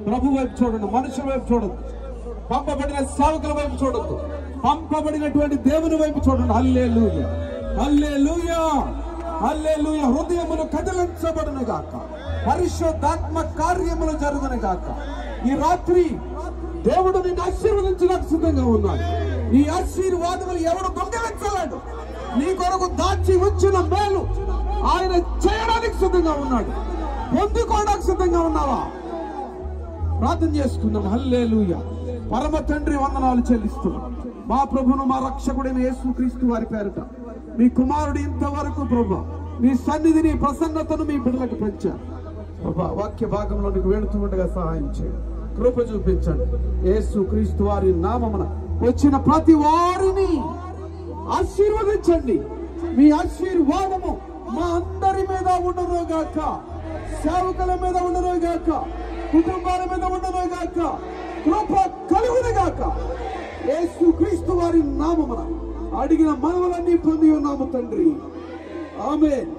ప్రభు వైపు చూడండి, మనుషుల వైపు చూడద్దు, పంపబడిన సేవకుల వైపు చూడద్దు, పంపబడినటువంటి దేవుని వైపు చూడండి. హల్లెలూయా, హల్లెలూయా, హల్లెలూయా. హృదయములు కదిలించబడును గాక, పరిశుద్ధాత్మ కార్యములు జరుగును గాక. ఈ రాత్రి దేవుడు నిన్ను ఆశీర్వదించడానికి సిద్ధంగా ఉన్నాడు. నీ ఆశీర్వాదములు ఎవడు దొంగిలించలేడు. నీ కొరకు దాచి ఉంచిన మేలు ఆయన చేయడానికి సిద్ధంగా ఉన్నాడు. పొందుకోవడానికి సిద్ధంగా ఉన్నావా? ప్రార్థన చేసుకుందాం. హల్లెలూయా. పరమ తండ్రి వందనాలు చెల్లిస్తున్నాం. మా ప్రభును మా రక్షకుడైన యేసుక్రీస్తు వారి పేరిట మీ కుమారుడు ఇంతవరకు ప్రభు మీ సన్నిధిని ప్రసన్నతను మీ బిడ్డలకు పెంచారు ప్రభా. వాక్య భాగంలో నీకు వెళుతూ ఉండగా సహాయం చేయండి, కృప చూపించండి. యేసుక్రీస్తు వారి నామమున వచ్చిన ప్రతి వారిని ఆశీర్వదించండి. మీ ఆశీర్వాదము మా అందరి మీద ఉండను గాక, సేవకుల మీద ఉండను గాక, కుటుంబాల మీద ఉండను గాక, కృప కలుగును గాక. యేసుక్రీస్తు వారి నామమున అడిగిన మనవులన్నీ పొంది ఉన్నాము తండ్రి. ఆమేన్.